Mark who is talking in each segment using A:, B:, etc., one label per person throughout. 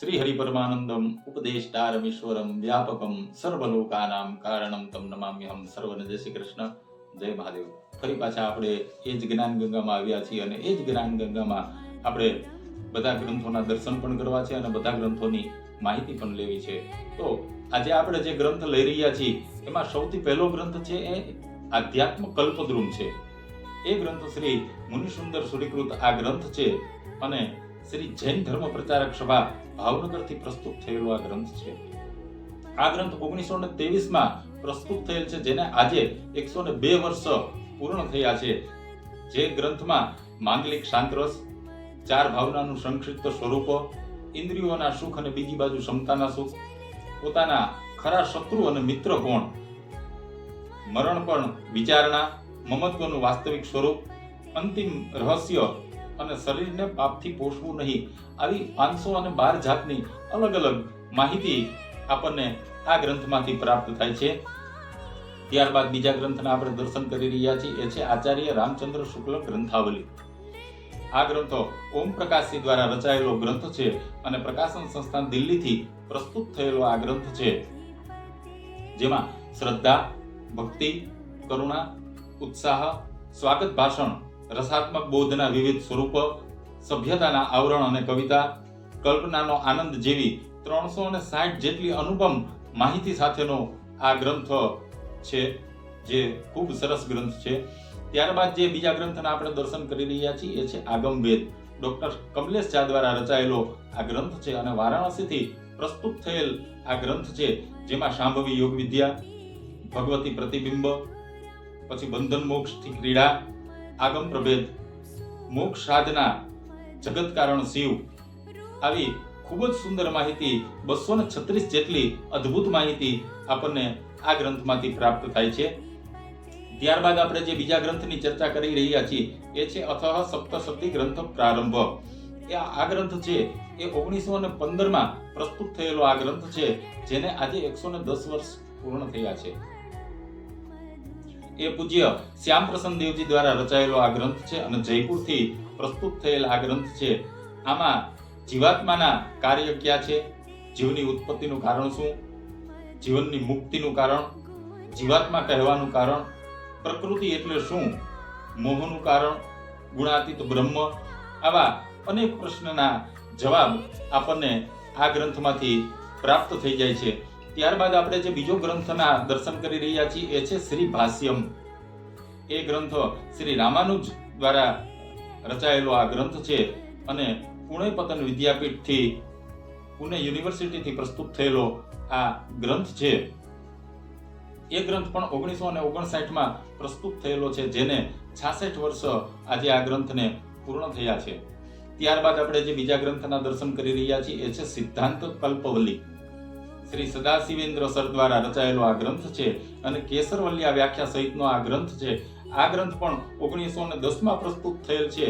A: શ્રી હરિ પરમાનંદમ ઉપદેષ્ટારમીશ્વરમ વ્યાપકમ સર્વલોકાનામ કારણમ તમ નમામ્યહમ. સર્વને જય શ્રી કૃષ્ણ, જય મહાદેવ. ફરી પાછા આપણે એ જ જ્ઞાન ગંગામાં આવ્યા છીએ અને એ જ જ્ઞાન ગંગામાં આપણે બધા ગ્રંથોના દર્શન પણ કરવા છે અને બધા ગ્રંથોની માહિતી પણ લેવી છે. તો આજે આપણે જે ગ્રંથ લઈ રહ્યા છીએ એમાં સૌથી પહેલો ગ્રંથ છે એ આધ્યાત્મ કલ્પદ્રુમ છે. એ ગ્રંથ શ્રી મુનિસુંદર સુરીકૃત આ ગ્રંથ છે અને શ્રી જૈન ધર્મ પ્રચારક સભા ભાવનગરથી પ્રસ્તુત થયેલો આ ગ્રંથ છે. આ ગ્રંથ 1923માં પ્રસ્તુત થયેલ છે, જેને આજે 102 વર્ષ પૂર્ણ થયા છે. જે ગ્રંથમાં માંગલિક શાંતરસ, ચાર ભાવનાનું સંક્ષિપ્ત સ્વરૂપ, ઇન્દ્રિયોના સુખ અને બીજી બાજુ ક્ષમતાના સુખ, પોતાના ખરા શત્રુ અને મિત્ર કોણ, મરણ પણ વિચારણા, મમત્વનું વાસ્તવિક સ્વરૂપ, અંતિમ રહસ્ય અને શરીરને પાપથી પોષવું નહીં, આવી 512 જાતની અલગ અલગ માહિતી આપણને આ ગ્રંથમાંથી પ્રાપ્ત થાય છે. ત્યારબાદ બીજા ગ્રંથના આપણે દર્શન કરી રહ્યા છીએ, એ છે આચાર્ય રામચંદ્ર શુક્લ ગ્રંથાવલી. આ ગ્રંથો ઓમ પ્રકાશજી દ્વારા રચાયેલો ગ્રંથ છે અને પ્રકાશન સંસ્થાન દિલ્હીથી પ્રસ્તુત થયેલો આ ગ્રંથ છે, જેમાં શ્રદ્ધા, ભક્તિ, કરુણા, ઉત્સાહ, સ્વાગત ભાષણ, રસાત્મક બોધના વિવિધ સ્વરૂપો, સભ્યતાના આવરણ અને કવિતા, કલ્પનાનો આનંદ જેવી 360 જેટલી અનુપમ માહિતી સાથેનો આ ગ્રંથ છે, જે ખૂબ સરસ ગ્રંથ છે. ત્યારબાદ જે બીજા ગ્રંથના આપણે દર્શન કરી રહ્યા છીએ એ છે આગમવેદ. ડોક્ટર કમલેશ ઝા દ્વારા રચાયેલો આ ગ્રંથ છે અને વારાણસીથી પ્રસ્તુત થયેલ આ ગ્રંથ છે, જેમાં શાંભવી યોગ વિદ્યા, ભગવતી પ્રતિબિંબ, પછી બંધન મોક્ષથી ક્રીડા, આગમ પ્રભેદ, મોક્ષ સાધના, જગત કારણ શિવ, આવી ખૂબ જ સુંદર માહિતી 236 જેટલી અદ્ભુત માહિતી આપણને આ ગ્રંથમાંથી પ્રાપ્ત થાય છે. ત્યારબાદ આપણે જે બીજા ગ્રંથની ચર્ચા કરી રહ્યા છીએ એ છે અથઃ સપ્તશતી ગ્રંથ પ્રારંભ. આ ગ્રંથ છે એ 1915માં પ્રસ્તુત થયેલો આ ગ્રંથ છે, જેને આજે 110 વર્ષ પૂર્ણ થયા છે. એ પૂજ્ય શ્યામપ્રસન્ન દેવજી દ્વારા રચાયેલો આ ગ્રંથ છે અને જયપુરથી પ્રસ્તુત થયેલ આ ગ્રંથ છે. આમાં જીવાત્માના કાર્ય ક્યાં છે, જીવની ઉત્પત્તિનું કારણ શું, જીવનની મુક્તિનું કારણ, જીવાત્મા કહેવાનું કારણ, પ્રકૃતિ એટલે શું, મોહનું કારણ, ગુણાતીત બ્રહ્મ, આવા અનેક પ્રશ્નના જવાબ આપણને આ ગ્રંથમાંથી પ્રાપ્ત થઈ જાય છે. ત્યારબાદ આપણે જે બીજો ગ્રંથના દર્શન કરી રહ્યા છીએ એ છે શ્રી ભાષ્યમ. એ ગ્રંથ શ્રી રામાનુજ દ્વારા રચાયેલો આ ગ્રંથ છે અને પુણે પતન વિદ્યાપીઠથી, પુણે યુનિવર્સિટીથી પ્રસ્તુત થયેલો આ ગ્રંથ છે. એ ગ્રંથ પણ 1959માં પ્રસ્તુત થયેલો છે, જેને 66 વર્ષ આજે આ ગ્રંથને પૂર્ણ થયા છે. ત્યારબાદ આપણે જે બીજા ગ્રંથના દર્શન કરી રહ્યા છીએ એ છે સિદ્ધાંત કલ્પવલ્લી. શ્રી સદાશિવેન્દ્ર સર દ્વારા રચાયેલો આ ગ્રંથ છે અને કેસરવલ્લિયા વ્યાખ્યા સહિતનો આ ગ્રંથ છે. આ ગ્રંથ પણ 1910માં પ્રસ્તુત થયેલ છે.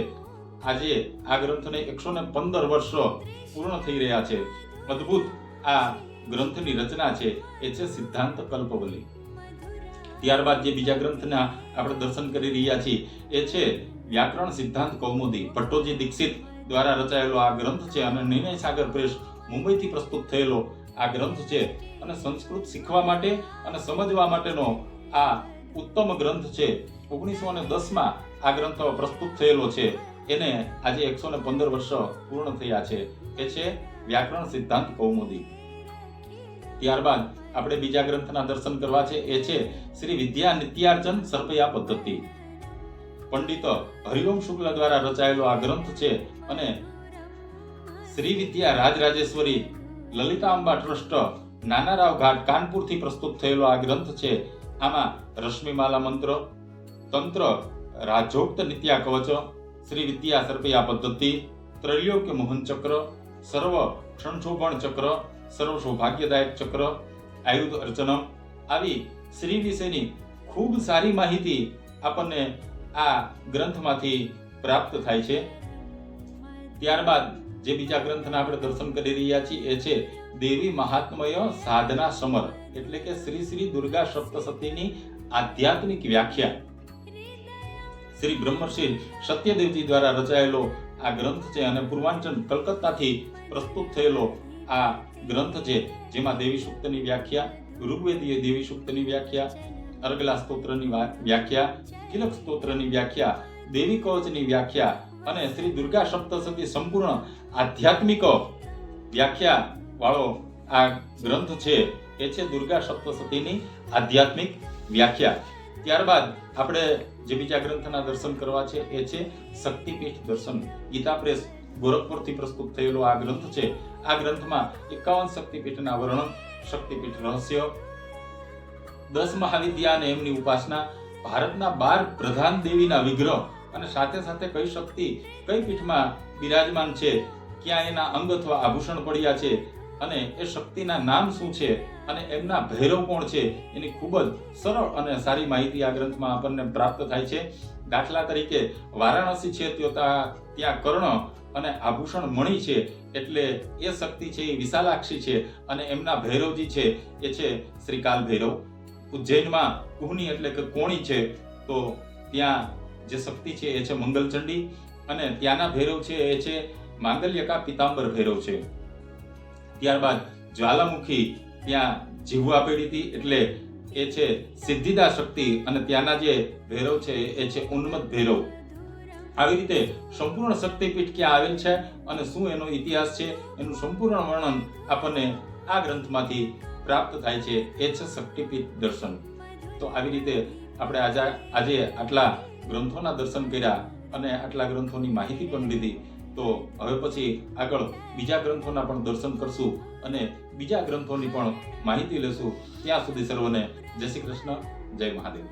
A: આજે આ ગ્રંથને 115 વર્ષ પૂર્ણ થઈ રહ્યા છે. અદ્ભુત આ ગ્રંથની રચના છે એ છે સિદ્ધાંત કલ્પવલ્લી. ત્યારબાદ જે બીજા ગ્રંથના આપણે દર્શન કરી રહ્યા છીએ એ છે વ્યાકરણ સિદ્ધાંત કૌમુદી. ભટ્ટોજી દીક્ષિત દ્વારા રચાયેલો આ ગ્રંથ છે અને નિર્ણય સાગર પ્રેસ મુંબઈથી પ્રસ્તુત થયેલો આ ગ્રંથ છે અને સંસ્કૃત શીખવા માટે અને સમજવા માટેનો આ ઉત્તમ ગ્રંથ છે. 1910માં આ ગ્રંથ પ્રસ્તુત થયેલો છે. એને આજે 115 વર્ષ પૂર્ણ થયા છે. એ છે વ્યાકરણ સિદ્ધાંત કૌમુદી. ત્યારબાદ આપણે બીજા ગ્રંથના દર્શન કરવા છે એ છે શ્રી વિદ્યા નિત્યાર્જન સર્પયા પદ્ધતિ. પંડિત હરિઓમ શુક્લ દ્વારા રચાયેલો આ ગ્રંથ છે અને શ્રી વિદ્યા રાજરાજેશ્વરી લલિતાંબા ટ્રસ્ટ, નાનારાવ ઘાટ, કાનપુરથી પ્રસ્તુત થયેલો આ ગ્રંથ છે. આમાં રશ્મિમાલા મંત્ર, તંત્ર, રાજોક્ત નિત્યા કવચ, શ્રી વિદ્યા સર્પયા પદ્ધતિ, ત્રૈલોક્ય મોહન ચક્ર, સર્વ સંશોભન ચક્ર, સર્વ સૌભાગ્યદાયક ચક્ર, આયુધ અર્ચનમ, આવી શ્રી વિશેની ખૂબ સારી માહિતી આપણને આ ગ્રંથમાંથી પ્રાપ્ત થાય છે. ત્યારબાદ જે બીજા ગ્રંથના આપણે દર્શન કરી રહ્યા છીએ એ છે દેવી મહાત્મય સાધના સમર, એટલે કે શ્રી શ્રી દુર્ગા સપ્તશતીની આધ્યાત્મિક વ્યાખ્યા. શ્રી બ્રહ્મર્ષિ સત્યદેવજી દ્વારા રચાયેલો આ ગ્રંથ છે અને પૂર્વાંચલ કલકત્તાથી પ્રસ્તુત થયેલો આ ગ્રંથ છે, જેમાં દેવી સૂક્તની વ્યાખ્યા, ઋગ્વેદીય દેવી સૂક્તની વ્યાખ્યા, અર્ગલા સ્તોત્રની વ્યાખ્યા, કિલક સ્તોત્રની વ્યાખ્યા, દેવી કવચની વ્યાખ્યા અને શ્રી દુર્ગા સપ્તશતી સંપૂર્ણ આધ્યાત્મિક વ્યાખ્યા વાળો આ ગ્રંથ છે. એ છે દુર્ગા સપ્તશતીની આધ્યાત્મિક વ્યાખ્યા. ત્યારબાદ આપણે જે બીજા ગ્રંથના દર્શન કરવા છે એ છે શક્તિપીઠ દર્શન. ગીતા પ્રેસ ગોરખપુરથી પ્રસ્તુત થયેલો આ ગ્રંથ છે. આ ગ્રંથમાં 51 શક્તિપીઠના વર્ણન, શક્તિપીઠ રહસ્ય, 10 મહાવિદ્યા અને એમની ઉપાસના, ભારતના 12 પ્રધાન દેવીના વિગ્રહ અને સાથે સાથે કઈ શક્તિ કઈ પીઠમાં બિરાજમાન છે, ક્યાં એના અંગ અથવા આભૂષણ પડ્યા છે અને એ શક્તિના નામ શું છે અને એમના ભૈરવ કોણ છે, એની ખૂબ જ સરળ અને સારી માહિતી આ ગ્રંથમાં આપણને પ્રાપ્ત થાય છે. દાખલા તરીકે વારાણસી છે ત્યાં કર્ણ અને આભૂષણ મણિ છે, એટલે એ શક્તિ છે એ વિશાલાક્ષી છે અને એમના ભૈરવજી છે એ છે શ્રી કાલ ભૈરવ. ઉજ્જૈનમાં કુહની એટલે કે કોણી છે, તો ત્યાં જે શક્તિ છે એ છે મંગલચંડી અને ત્યાંના ભૈરવ છે એ છે માંગલ્યકા પિતાંબર ભૈરવ છે. ત્યારબાદ જ્વાલામુખી ત્યાં જીહવા પીડિતી એટલે એ છે સિદ્ધિદા શક્તિ અને ત્યાંના જે ભૈરવ છે એ છે ઉન્મત્ત ભૈરવ. આવી રીતે સંપૂર્ણ શક્તિપીઠ ક્યાં આવેલ છે અને શું એનો ઇતિહાસ છે, એનું સંપૂર્ણ વર્ણન આપણને આ ગ્રંથમાંથી પ્રાપ્ત થાય છે. એ છે શક્તિપીઠ દર્શન. તો આવી રીતે આપણે આજે આટલા ગ્રંથોના દર્શન કર્યા અને આટલા ગ્રંથોની માહિતી પણ લીધી. તો હવે પછી આગળ બીજા ગ્રંથોના પણ દર્શન કરશું અને બીજા ગ્રંથોની પણ માહિતી લેશું. ત્યાં સુધી સર્વને જય શ્રી કૃષ્ણ, જય મહાદેવ.